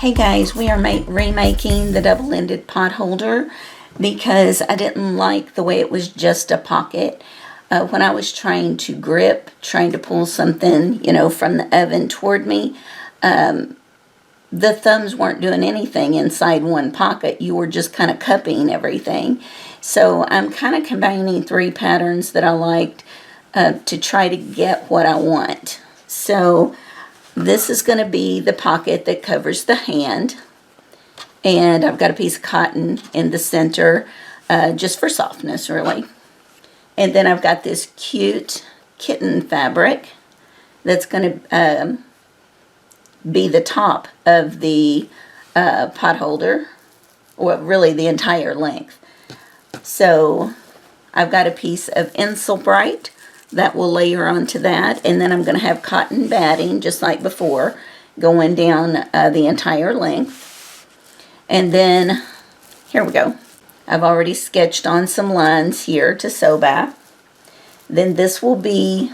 Hey guys, we are remaking the double-ended pot holder because I didn't like the way it was just a pocket. When I was trying to trying to pull something, from the oven toward me, the thumbs weren't doing anything inside one pocket. You were just kind of cupping everything. So I'm kind of combining three patterns that I liked to try to get what I want. So this is going to be the pocket that covers the hand, and I've got a piece of cotton in the center just for softness, really. And then I've got this cute kitten fabric that's going to be the top of the pot holder, or really the entire length. So I've got a piece of Insul Bright that will layer onto that, and then I'm going to have cotton batting just like before going down the entire length. And then here we go. I've already sketched on some lines here to sew back. Then this will be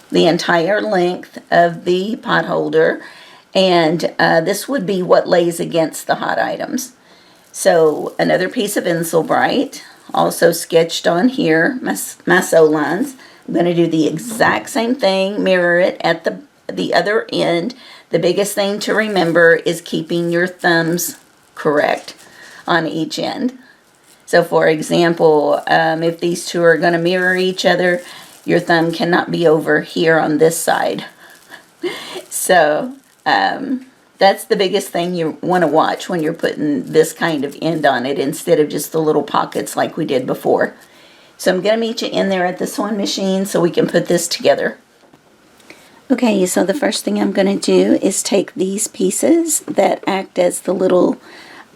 the entire length of the pot holder, and this would be what lays against the hot items. So another piece of Insul Bright, also sketched on here, my sew lines. I'm going to do the exact same thing, mirror it at the other end. The biggest thing to remember is keeping your thumbs correct on each end. So for example, if these two are going to mirror each other, your thumb cannot be over here on this side. So that's the biggest thing you want to watch when you're putting this kind of end on it instead of just the little pockets like we did before. So I'm going to meet you in there at the sewing machine so we can put this together. Okay, so the first thing I'm going to do is take these pieces that act as the little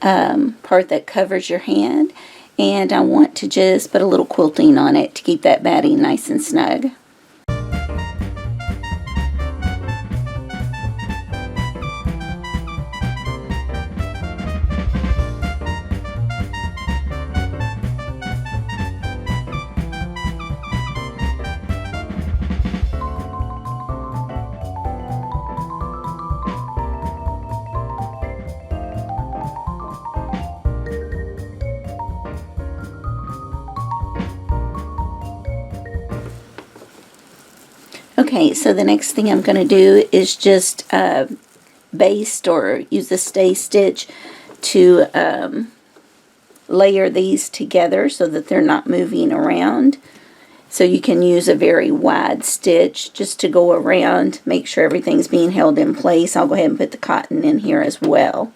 part that covers your hand, and I want to just put a little quilting on it to keep that batting nice and snug. Okay, so the next thing I'm going to do is just baste or use a stay stitch to layer these together so that they're not moving around. So you can use a very wide stitch just to go around, make sure everything's being held in place. I'll go ahead and put the cotton in here as well.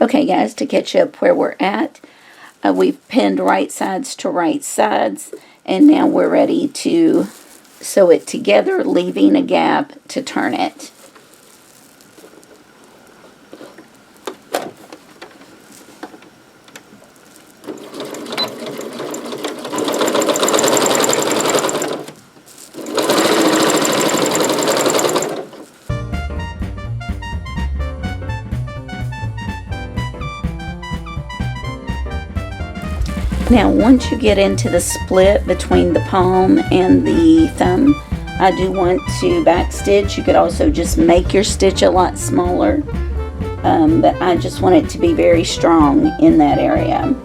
Okay guys, to catch up where we're at, we've pinned right sides to right sides, and now we're ready to sew it together, leaving a gap to turn it. Now once you get into the split between the palm and the thumb, I do want to back stitch. You could also just make your stitch a lot smaller, but I just want it to be very strong in that area.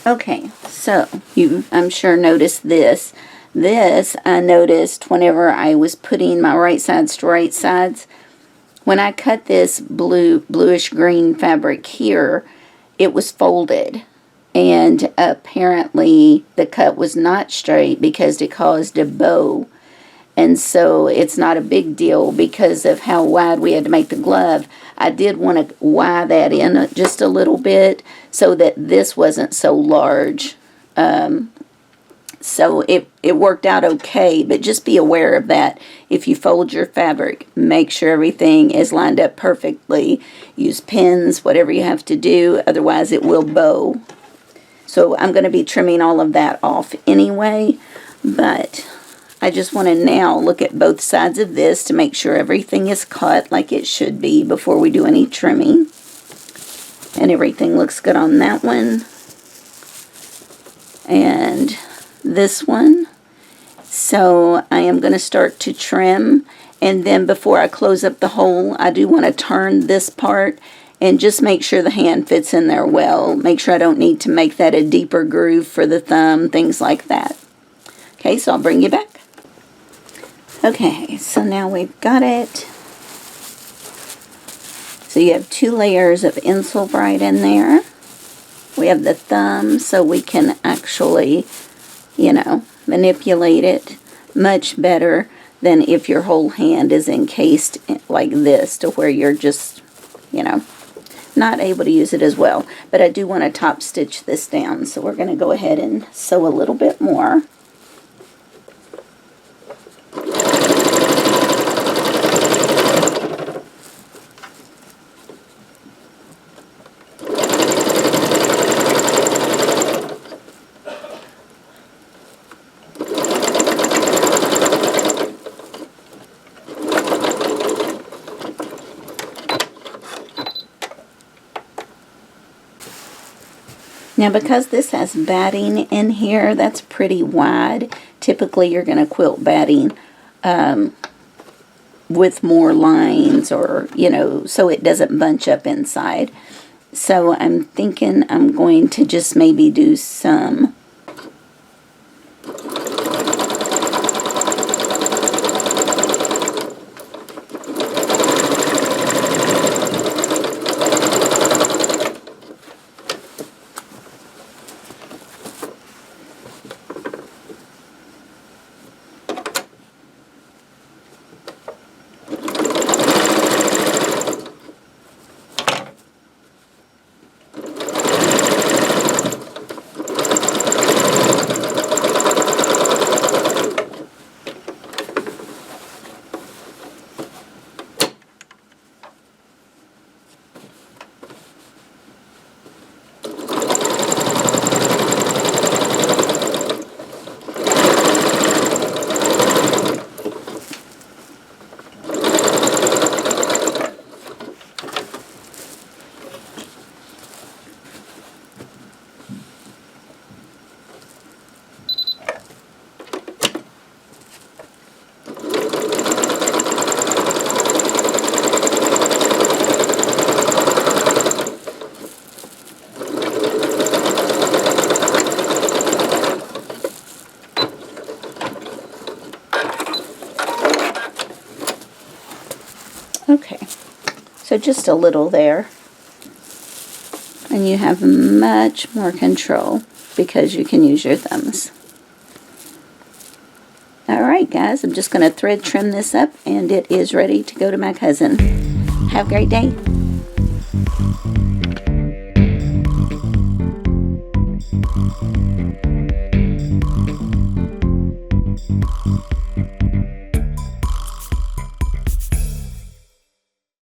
Okay, so you, I'm sure, noticed this. This I noticed whenever I was putting my right sides to right sides. When I cut this bluish green fabric here, it was folded. And apparently the cut was not straight because it caused a bow. And so it's not a big deal because of how wide we had to make the glove. I did want to Y that in just a little bit so that this wasn't so large. So it worked out okay, but just be aware of that. If you fold your fabric, make sure everything is lined up perfectly. Use pins, whatever you have to do, otherwise it will bow. So I'm going to be trimming all of that off anyway, but I just want to now look at both sides of this to make sure everything is cut like it should be before we do any trimming. And everything looks good on that one. And this one. So I am going to start to trim, and then before I close up the hole, I do want to turn this part and just make sure the hand fits in there well. Make sure I don't need to make that a deeper groove for the thumb, things like that. Okay, so I'll bring you back. Okay, so now we've got it. So you have 2 layers of insole bright in there. We have the thumb, so we can actually, you know, manipulate it much better than if your whole hand is encased like this, to where you're just, you know, not able to use it as well. But I do want to top stitch this down, so we're going to go ahead and sew a little bit more. Now, because this has batting in here, that's pretty wide. Typically, you're going to quilt batting with more lines, or, you know, so it doesn't bunch up inside. So I'm thinking I'm going to just maybe do some Okay, so just a little there, and you have much more control because you can use your thumbs. Alright guys, I'm just going to thread trim this up, and it is ready to go to my cousin. Have a great day.